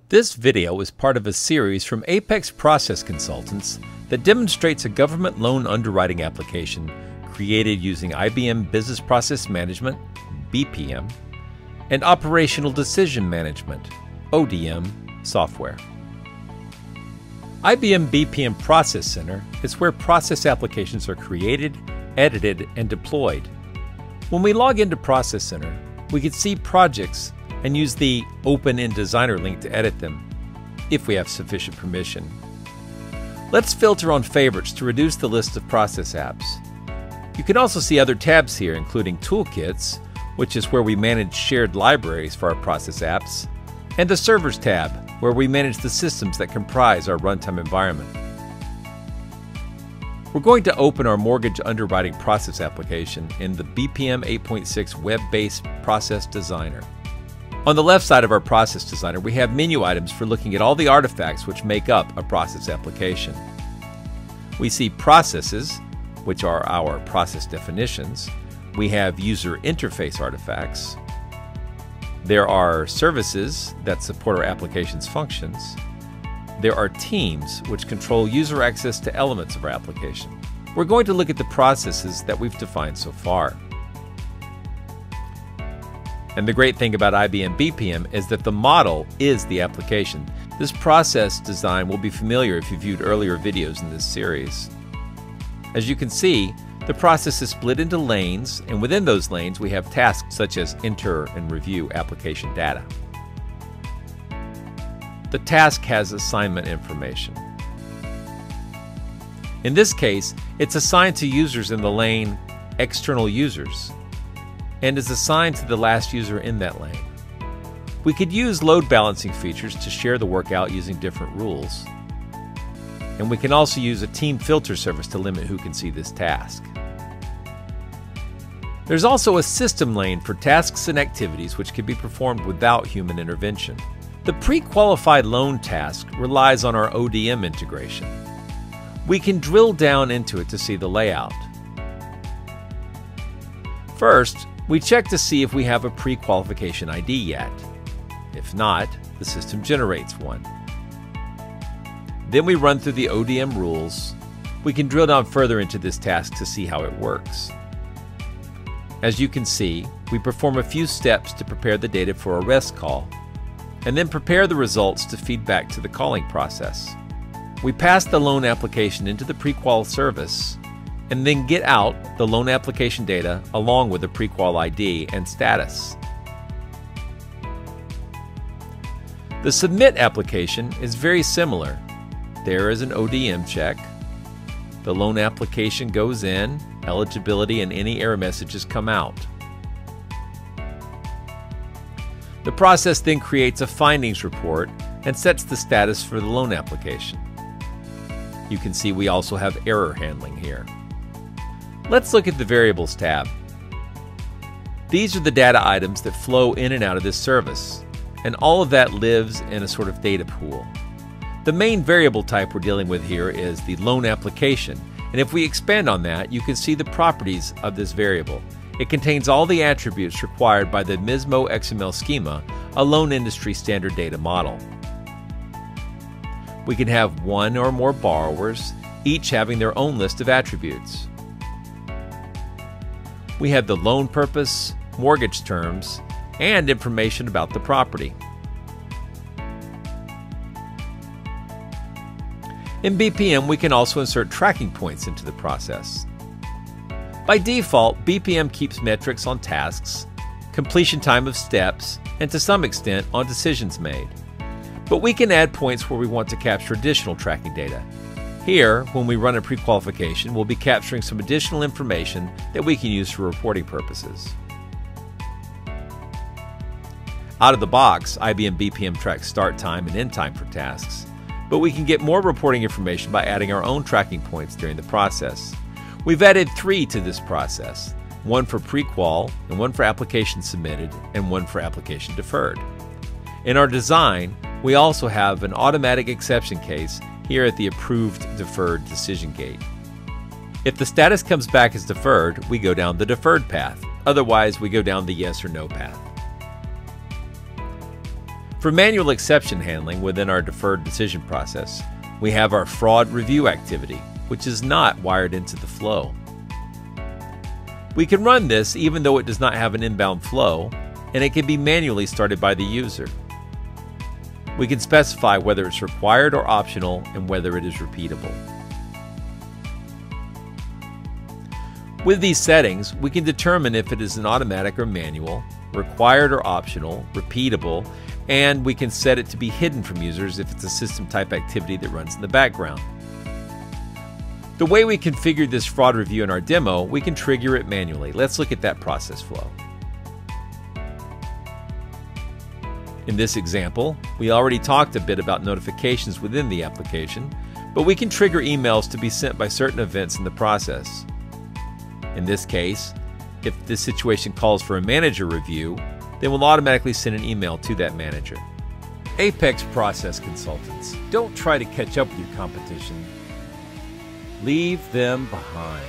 This video is part of a series from Apex Process Consultants that demonstrates a government loan underwriting application created using IBM Business Process Management, BPM, and Operational Decision Management, ODM, software. IBM BPM Process Center is where process applications are created, edited, and deployed. When we log into Process Center, we can see projects and use the Open in Designer link to edit them, if we have sufficient permission. Let's filter on favorites to reduce the list of process apps. You can also see other tabs here, including Toolkits, which is where we manage shared libraries for our process apps, and the Servers tab, where we manage the systems that comprise our runtime environment. We're going to open our mortgage underwriting process application in the BPM 8.6 web-based Process Designer. On the left side of our Process Designer, we have menu items for looking at all the artifacts which make up a process application. We see processes, which are our process definitions. We have user interface artifacts. There are services that support our application's functions. There are teams, which control user access to elements of our application. We're going to look at the processes that we've defined so far. And the great thing about IBM BPM is that the model is the application. This process design will be familiar if you viewed earlier videos in this series. As you can see, the process is split into lanes, and within those lanes we have tasks such as enter and review application data. The task has assignment information. In this case, it's assigned to users in the lane external users, and is assigned to the last user in that lane. We could use load balancing features to share the work out using different rules. And we can also use a team filter service to limit who can see this task. There's also a system lane for tasks and activities which can be performed without human intervention. The pre-qualified loan task relies on our ODM integration. We can drill down into it to see the layout. First, we check to see if we have a pre-qualification ID yet. If not, the system generates one. Then we run through the ODM rules. We can drill down further into this task to see how it works. As you can see, we perform a few steps to prepare the data for a REST call, and then prepare the results to feed back to the calling process. We pass the loan application into the pre-qual service, and then get out the loan application data along with the pre-qual ID and status. The submit application is very similar. There is an ODM check. The loan application goes in, eligibility and any error messages come out. The process then creates a findings report and sets the status for the loan application. You can see we also have error handling here. Let's look at the Variables tab. These are the data items that flow in and out of this service, and all of that lives in a sort of data pool. The main variable type we're dealing with here is the loan application, and if we expand on that, you can see the properties of this variable. It contains all the attributes required by the MISMO XML schema, a loan industry standard data model. We can have one or more borrowers, each having their own list of attributes. We have the loan purpose, mortgage terms, and information about the property. In BPM, we can also insert tracking points into the process. By default, BPM keeps metrics on tasks, completion time of steps, and to some extent on decisions made. But we can add points where we want to capture additional tracking data. Here, when we run a pre-qualification, we'll be capturing some additional information that we can use for reporting purposes. Out of the box, IBM BPM tracks start time and end time for tasks, but we can get more reporting information by adding our own tracking points during the process. We've added 3 to this process, one for pre-qual, and one for application submitted, and one for application deferred. In our design, we also have an automatic exception case here at the approved deferred decision gate. If the status comes back as deferred, we go down the deferred path. Otherwise, we go down the yes or no path. For manual exception handling within our deferred decision process, we have our fraud review activity, which is not wired into the flow. We can run this even though it does not have an inbound flow, and it can be manually started by the user. We can specify whether it's required or optional and whether it is repeatable. With these settings, we can determine if it is an automatic or manual, required or optional, repeatable, and we can set it to be hidden from users if it's a system type activity that runs in the background. The way we configured this fraud review in our demo, we can trigger it manually. Let's look at that process flow. In this example, we already talked a bit about notifications within the application, but we can trigger emails to be sent by certain events in the process. In this case, if this situation calls for a manager review, then we'll automatically send an email to that manager. Apex Process Consultants, don't try to catch up with your competition. Leave them behind.